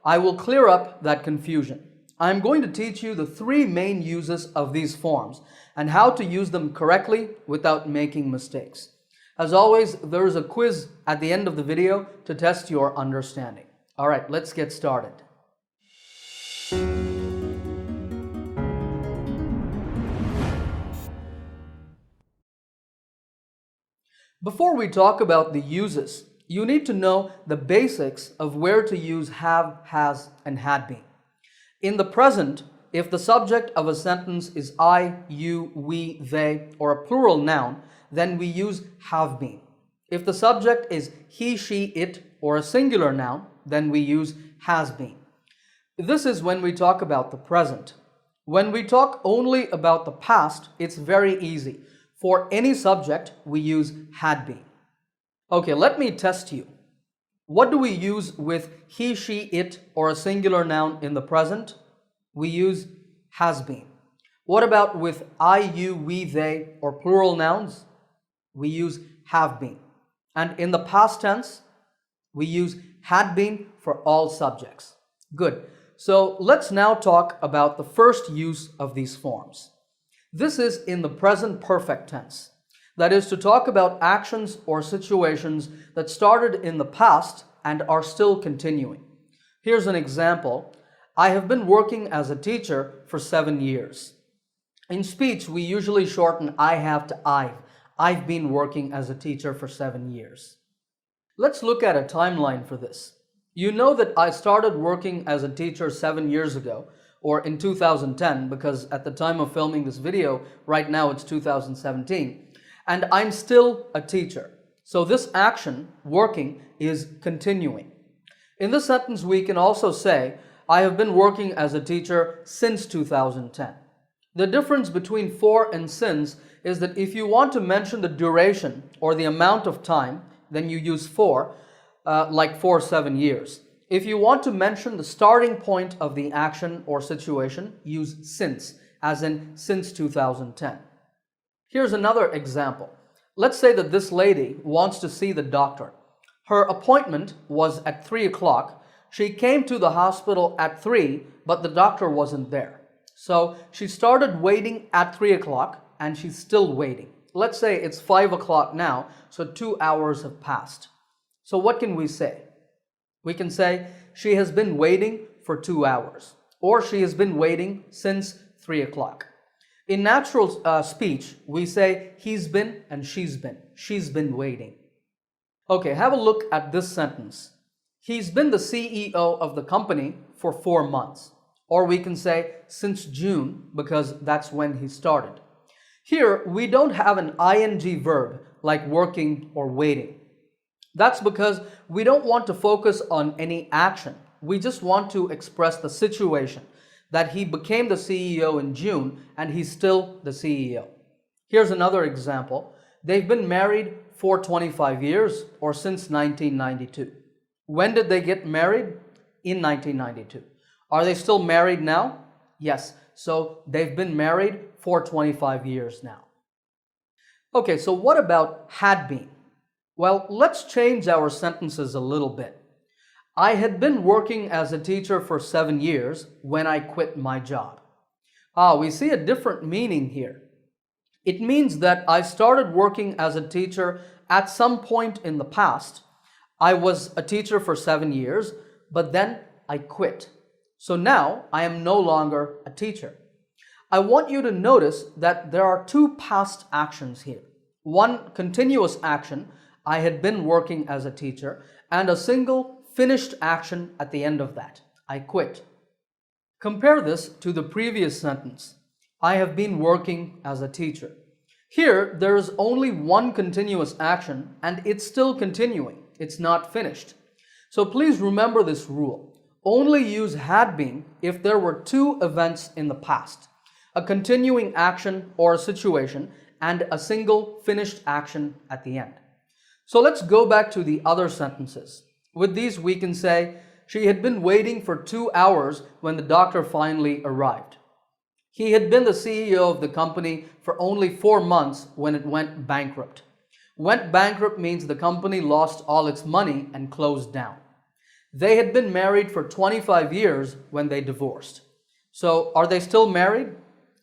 I will clear up that confusion. I'm going to teach you the three main uses of these forms and how to use them correctly without making mistakes. As always, there is a quiz at the end of the video to test your understanding. All right, let's get started. Before we talk about the uses, you need to know the basics of where to use have, has, and had been. In the present, if the subject of a sentence is I, you, we, they, or a plural noun, then we use have been. If the subject is he, she, it, or a singular noun, then we use has been. This is when we talk about the present. When we talk only about the past, it's very easy. For any subject, we use had been. Okay, let me test you. What do we use with he, she, it, or a singular noun in the present? We use has been. What about with I, you, we, they, or plural nouns? We use have been. And in the past tense, we use had been for all subjects. Good. So let's now talk about the first use of these forms. This is in the present perfect tense. That is to talk about actions or situations that started in the past and are still continuing. Here's an example. I have been working as a teacher for 7 years. In speech, we usually shorten I have to I've. I've been working as a teacher for 7 years. Let's look at a timeline for this. You know that I started working as a teacher 7 years ago, or in 2010, because at the time of filming this video, right now it's 2017. And I'm still a teacher. So this action, working, is continuing. In this sentence, we can also say, I have been working as a teacher since 2010. The difference between for and since is that if you want to mention the duration or the amount of time, then you use for, like for 7 years. If you want to mention the starting point of the action or situation, use since, as in since 2010. Here's another example. Let's say that this lady wants to see the doctor. Her appointment was at 3 o'clock. She came to the hospital at 3, but the doctor wasn't there. So she started waiting at 3 o'clock and she's still waiting. Let's say it's 5 o'clock now, so 2 hours have passed. So what can we say? We can say she has been waiting for 2 hours, or she has been waiting since 3 o'clock. In natural speech, we say he's been and she's been. She's been waiting. Okay, have a look at this sentence. He's been the CEO of the company for 4 months. Or we can say since June, because that's when he started. Here, we don't have an ing verb like working or waiting. That's because we don't want to focus on any action. We just want to express the situation, that he became the CEO in June and he's still the CEO. Here's another example. They've been married for 25 years, or since 1992. When did they get married? In 1992. Are they still married now? Yes. So they've been married for 25 years now. Okay, so what about had been? Well, let's change our sentences a little bit. I had been working as a teacher for 7 years when I quit my job. We see a different meaning here. It means that I started working as a teacher at some point in the past. I was a teacher for 7 years, but then I quit. So now I am no longer a teacher. I want you to notice that there are two past actions here. One continuous action, I had been working as a teacher, and a single finished action at the end of that, I quit. Compare this to the previous sentence, I have been working as a teacher. Here, there is only one continuous action and it's still continuing. It's not finished. So please remember this rule. Only use had been if there were two events in the past, a continuing action or a situation, and a single finished action at the end. So let's go back to the other sentences. With these, we can say, she had been waiting for 2 hours when the doctor finally arrived. He had been the CEO of the company for only 4 months when it went bankrupt. Went bankrupt means the company lost all its money and closed down. They had been married for 25 years when they divorced. So, are they still married?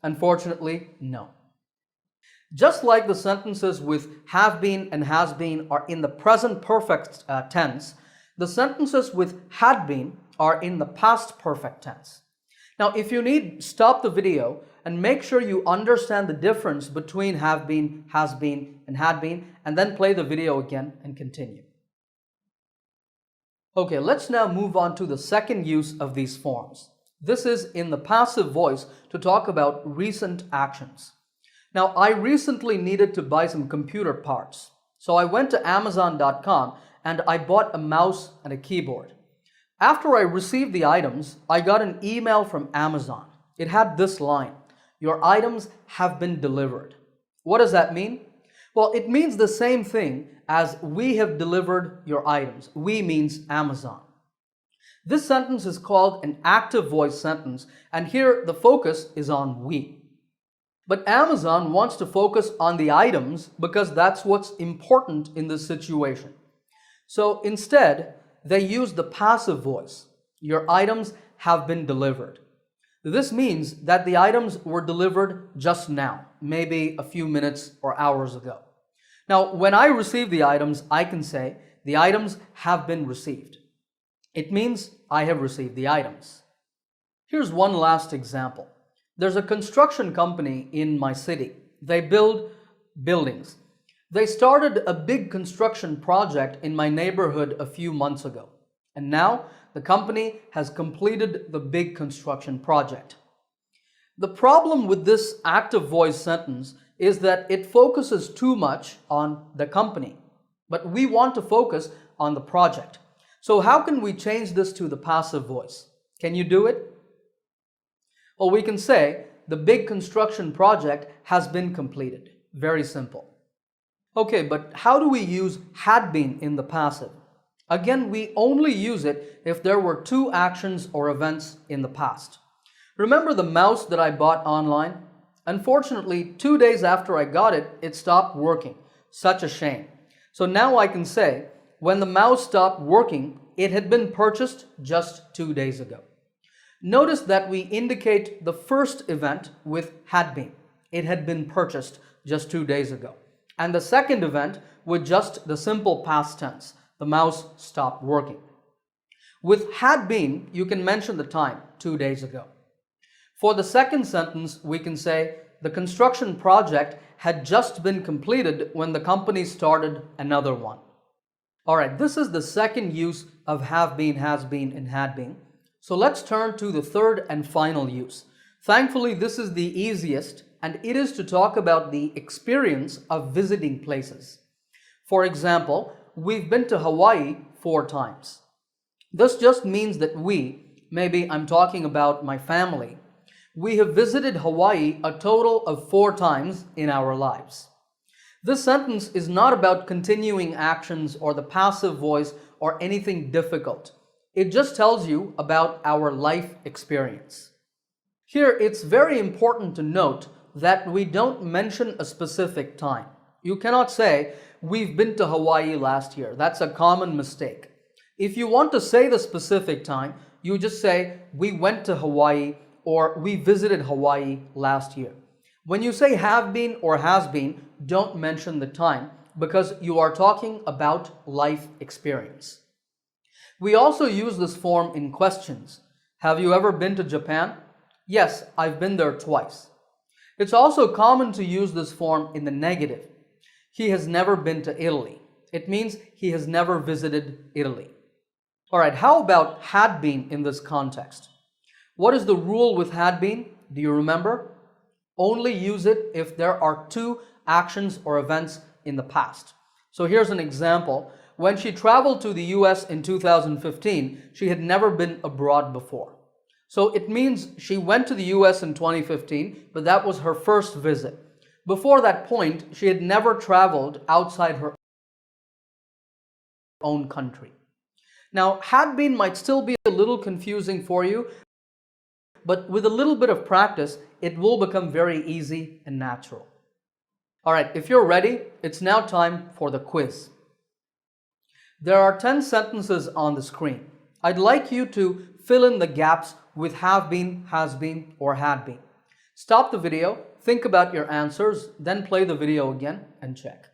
Unfortunately, no. Just like the sentences with have been and has been are in the present perfect tense, the sentences with had been are in the past perfect tense. Now, if you need, stop the video and make sure you understand the difference between have been, has been, and had been, and then play the video again and continue. Okay, let's now move on to the second use of these forms. This is in the passive voice to talk about recent actions. Now, I recently needed to buy some computer parts. So I went to Amazon.com and I bought a mouse and a keyboard. After I received the items, I got an email from Amazon. It had this line, "Your items have been delivered." What does that mean? Well, it means the same thing as "we have delivered your items." We means Amazon. This sentence is called an active voice sentence, and here the focus is on we. But Amazon wants to focus on the items because that's what's important in this situation. So instead, they use the passive voice. Your items have been delivered. This means that the items were delivered just now, maybe a few minutes or hours ago. Now, when I receive the items, I can say, the items have been received. It means I have received the items. Here's one last example. There's a construction company in my city. They build buildings. They started a big construction project in my neighborhood a few months ago. And now the company has completed the big construction project. The problem with this active voice sentence is that it focuses too much on the company. But we want to focus on the project. So how can we change this to the passive voice? Can you do it? Well, we can say the big construction project has been completed. Very simple. Okay, but how do we use had been in the passive? Again, we only use it if there were two actions or events in the past. Remember the mouse that I bought online? Unfortunately, 2 days after I got it, it stopped working. Such a shame. So now I can say, when the mouse stopped working, it had been purchased just 2 days ago. Notice that we indicate the first event with had been. It had been purchased just 2 days ago. And the second event with just the simple past tense. The mouse stopped working. With had been, you can mention the time, 2 days ago. For the second sentence, we can say the construction project had just been completed when the company started another one. All right, this is the second use of have been, has been, and had been. So let's turn to the third and final use. Thankfully, this is the easiest, and it is to talk about the experience of visiting places. For example, we've been to Hawaii 4 times. This just means that maybe I'm talking about my family, we have visited Hawaii a total of 4 times in our lives. This sentence is not about continuing actions or the passive voice or anything difficult. It just tells you about our life experience. Here, it's very important to note that we don't mention a specific time. You cannot say, we've been to Hawaii last year. That's a common mistake. If you want to say the specific time, you just say, we went to Hawaii or we visited Hawaii last year. When you say have been or has been, don't mention the time because you are talking about life experience. We also use this form in questions. Have you ever been to Japan? Yes, I've been there twice. It's also common to use this form in the negative. He has never been to Italy. It means he has never visited Italy. All right, how about had been in this context? What is the rule with had been? Do you remember? Only use it if there are 2 actions or events in the past. So here's an example. When she traveled to the US in 2015, she had never been abroad before. So it means she went to the US in 2015, but that was her first visit. Before that point, she had never traveled outside her own country. Now, had been might still be a little confusing for you, but with a little bit of practice, it will become very easy and natural. All right, if you're ready, it's now time for the quiz. There are 10 sentences on the screen. I'd like you to fill in the gaps with have been, has been, or had been. Stop the video, think about your answers, then play the video again and check.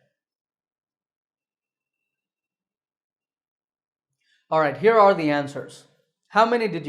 Alright, here are the answers. How many did you